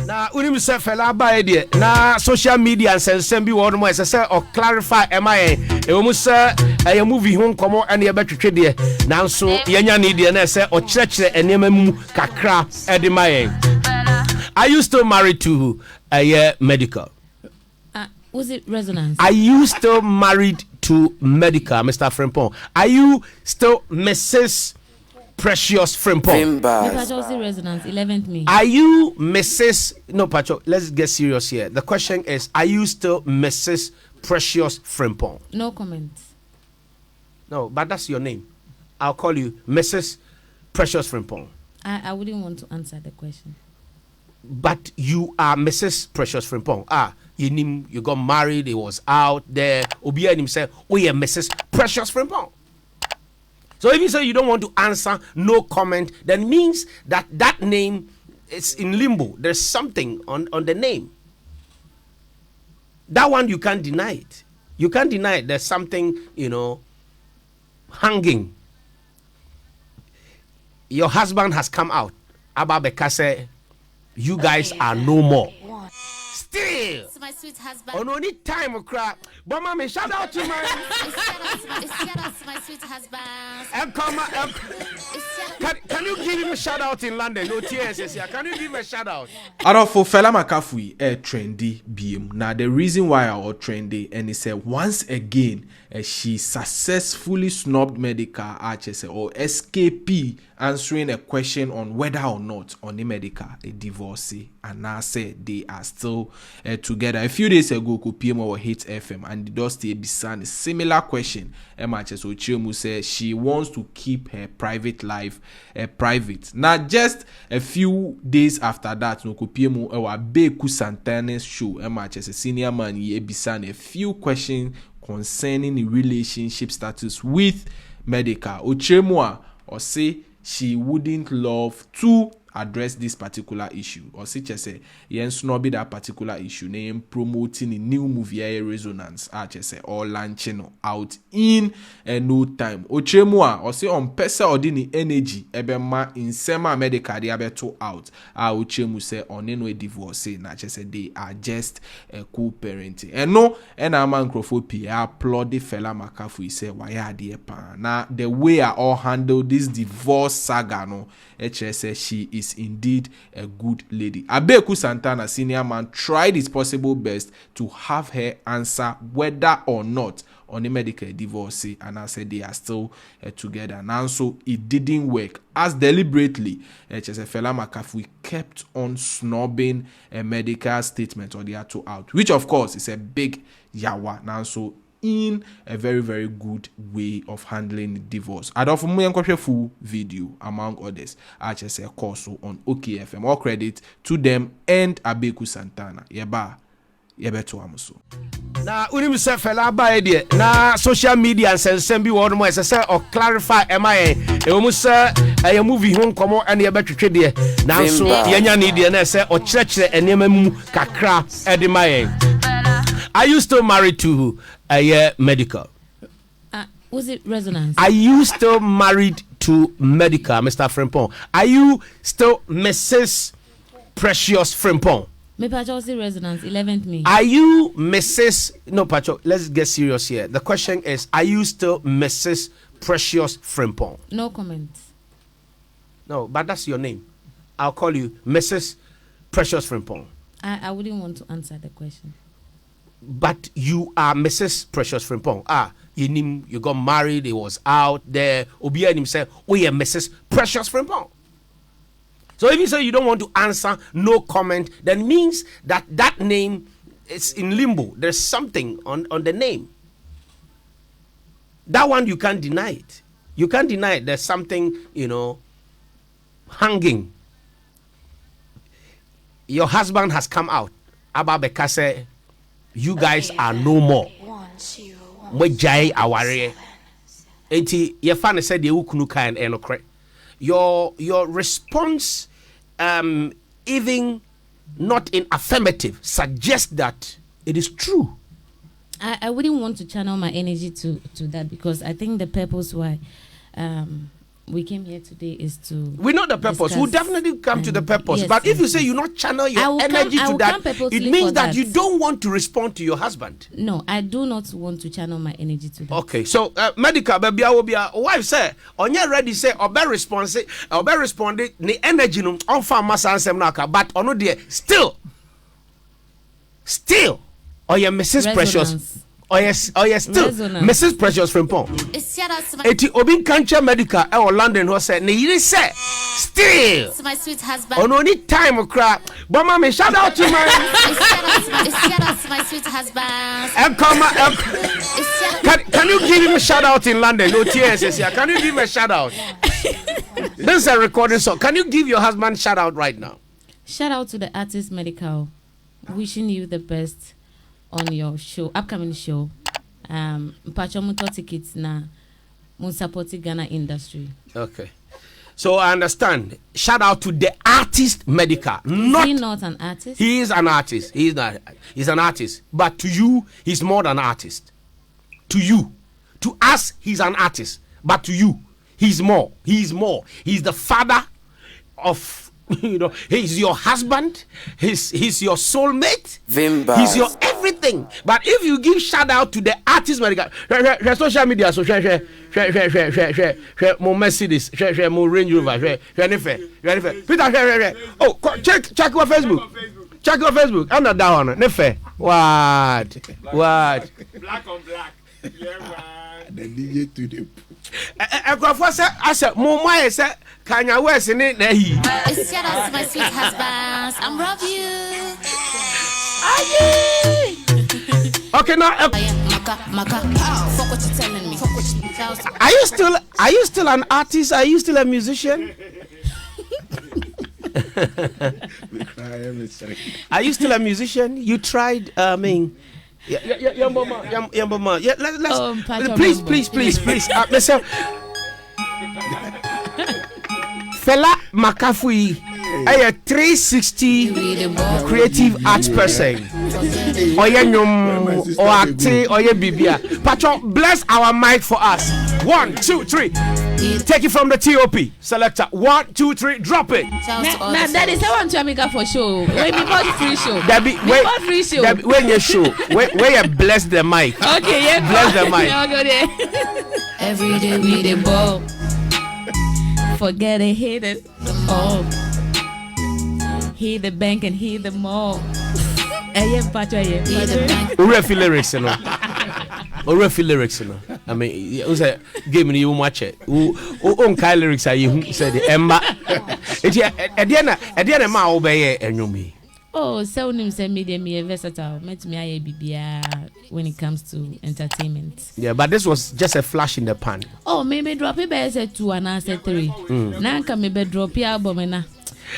Na unim se fella ba de na social media and sensem bi won mo say or clarify MI e wo mu se e movie ho nkomo ene e betwetwe de nanso yenya ne de na say o kirekire enema mu kakra e de mayen. Are you still married to Medical? Was it resonance? Are you still married to Medical, Mr. Frimpong? Are you still Mrs. Precious Frimpong? Pacho was it resonance? 11th May. Are you Mrs. No, Pacho, let's get serious here. The question is, are you still Mrs. Precious Frimpong? No comment. No, but that's your name. I'll call you Mrs. Precious Frimpong. I wouldn't want to answer the question. But you are Mrs. Precious Frimpong. You got married, it was out there. Obia and him said, oh yeah, Mrs. Precious Frimpong. So if you say you don't want to answer, no comment, then means that that name is in limbo. There's something on the name. That one you can't deny it. You can't deny it. There's something, hanging. Your husband has come out. Abba Bekase, you guys are no more. Still. It's my sweet husband. On only time of crap. But mommy, shout out to my. Shout out to my sweet husband. Can you give him a shout out in London? No TSS here. Can you give him a shout out? For Fella Makafui, trendy BM. Now the reason why I was trendy, and he said once again, she successfully snubbed Medical or SKP answering a question on whether or not on the Medical a divorcee, and now said they are still together. A few days ago, PM or Hit FM and the Dusty Bisan a similar question. MHS Ochemu said she wants to keep her private life private. Now, just a few days after that, no PM or Beku Santana's show. MHS a senior man ye Bisan a few questions concerning the relationship status with Medical. Ochemu or say she wouldn't love to address this particular issue, or say yen snobby that particular issue, name promoting a new movie Resonance, or launching out in no time. Ochemua or say on pesa or dini energy ebema in sema Medical they abeto out. Ochemu say on no divorce na say they are just co-parenting. And no and a man crofopia applaud the Fella Makafui say why are they pa na the way I all handle this divorce saga no says she is indeed a good lady. Abeku Santana, senior man, tried his possible best to have her answer whether or not on a medical divorce, and I said they are still together. And so it didn't work as deliberately. Fella Makafui kept on snubbing a medical statement or the two out, which of course is a big yawa. Now so in a very, very good way of handling divorce. I don't know full video among others. I just say course on OKFM. All credit to them and Abeku Santana. Yebeto amuso. Na unim se fella ba de na social media and sensem bi won mo say or clarify MI e wo mu se e movie ho nkomo ene e betwetwe de nanso yenya ne de na say o kirekire enema mu kakra e de mayen. Are you still married to Medical? Was it resonance? Are you still married to Medical, Mr. Frimpong? Are you still Mrs. Precious Frimpong? Me Pacho was it resonance? 11th May. Are you Mrs. No, Pacho, let's get serious here. The question is, are you still Mrs. Precious Frimpong? No comment. No, but that's your name. I'll call you Mrs. Precious Frimpong. I wouldn't want to answer the question. But you are Mrs. Precious Frimpong. You got married, it was out there. Obia and him said, oh yeah, Mrs. Precious Frimpong. So if you say you don't want to answer, no comment, then means that that name is in limbo. There's something on the name. That one you can't deny it. You can't deny it. There's something, hanging. Your husband has come out. Abba Bekase, you guys are no more. Mojai aware. Enti ye fan said the ukunu kan enokre. Your response even not in affirmative suggests that it is true. I wouldn't want to channel my energy to that, because I think the purpose why we came here today is to. We know the purpose. We'll definitely come to the purpose. Yes, but if you say you not channel your energy to that, it means that you don't want to respond to your husband. No, I do not want to channel my energy to that. Okay, so medical baby, I will be a wife say, on your ready say, or be responsive, the energy no on farm answer naka, but on no dear, still, or your Mrs. Precious. Oh yes, still Mrs. Precious from Pong. Eti Obin Kancha Medical or London who said, "Ne say still." It's my sweet husband. On only time of crap. But mommy, shout out to my. It's my sweet husband. Can you give him a shout out in London? No tears, yeah. Can you give him a shout out? This is a recording song. Can you give your husband shout out right now? Shout out to the artist Medikal. Wishing you the best on your show, upcoming show. Mpachomuto tickets na mun supporting Ghana industry. Okay. So I understand. Shout out to the artist Medikal. Is he not an artist? He is an artist. He's an artist. But to you, he's more than an artist. To you. To us, he's an artist. But to you, he's more. He's more. He's the father of he's your husband, he's your soulmate, he's your everything. But if you give shout out to the artist Medikal, social media, so share more Mercedes, share more Range Rover, share Peter, oh, check your Facebook. Check your Facebook. I'm not down on it. Nefe. What? Black on black. The DJ to the. I said, Mama said, can you wear in it? It's my sweet husband. I'm love you. Okay, now. Fuck what you telling me. Are you still an artist? Are you still a musician? Are you still a musician? You tried, Yeah, mama. Yeah, let's please. Fella Makafui, a 360 creative arts person. Or acting, or bibia. Patron, bless our mic for us. 1, 2, 3. Take it from the TOP. Selector. 1, 2, 3. Drop it. Now that is I want to make for show. Wait before free show. Before free show. When you show, where you bless the mic. Okay, yeah. Bless the mic. Every day we the ball. Forget it, hit it all. Hit the bank and hit the mall. Refi lyrics, you know. I mean, it was a game you watch it. Who Kai lyrics are you said Emma? At the end, ma obey and you me. Oh, so him say me versatile. Met me a BBA when it comes to entertainment. Yeah, but this was just a flash in the pan. Oh, maybe drop it by 2 and I said 3. Now can maybe drop your album na.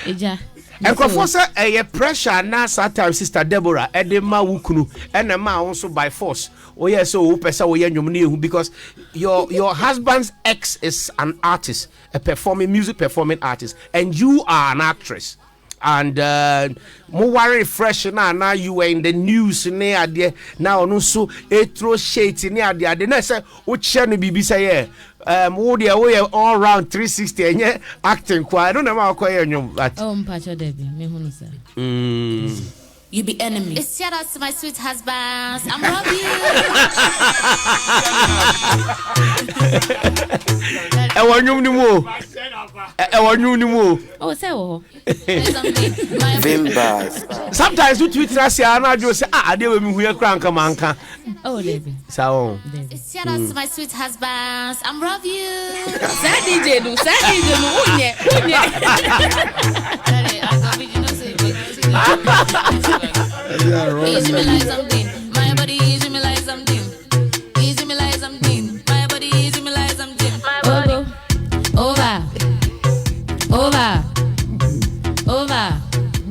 Eja. And Kofosa a pressure na Satam sister Deborah Edema Wukunu and a ma also by force. Oh yes, so pesa wo because your husband's ex is an artist, a music performing artist, and you are an actress. And more worry fresh now you were in the news near there now no so throw shade near there. The next what channel BB say we all round 360 and acting quite. I don't know how but Mpacho Debbie me hunu sir. You be enemy. It's shout out to my sweet husband. I'm love you. Oh, say oh. Sometimes you tweet us here and I just say, they will be here crank a man. Oh, Debbie. So, it's shout out to my sweet husband. I'm love you. Sadie do. Easy me like something. My body easy me like something. Easy me like something. My body easy me like something. My body. Over.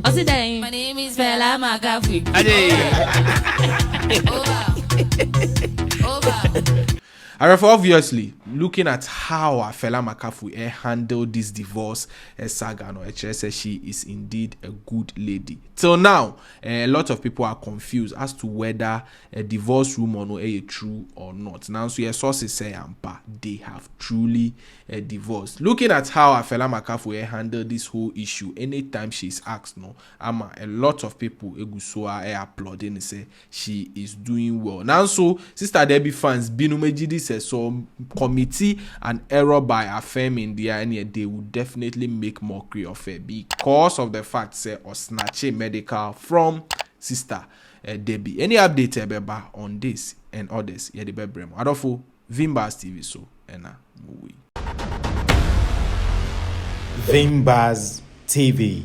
What's it name? My name is Fella Makafui. However, obviously, looking at how Fella Makafui handled this divorce saga, no, says she is indeed a good lady. Till now, a lot of people are confused as to whether a divorce rumor no true or not. Now, so your sources say they have truly divorced. Looking at how Fella Makafui handled this whole issue, anytime she's asked, no, a lot of people applauding and say she is doing well. Now, so Sister Debbie fans, Binumejidi says so committee an error by affirming the and they will definitely make mockery of her because of the fact say or snatching medical from Sister Debbie. Any update Ebeba on this and others? Yeah, the Bebrem. Adolfo Vimbas TV so and movie. Vimbas TV.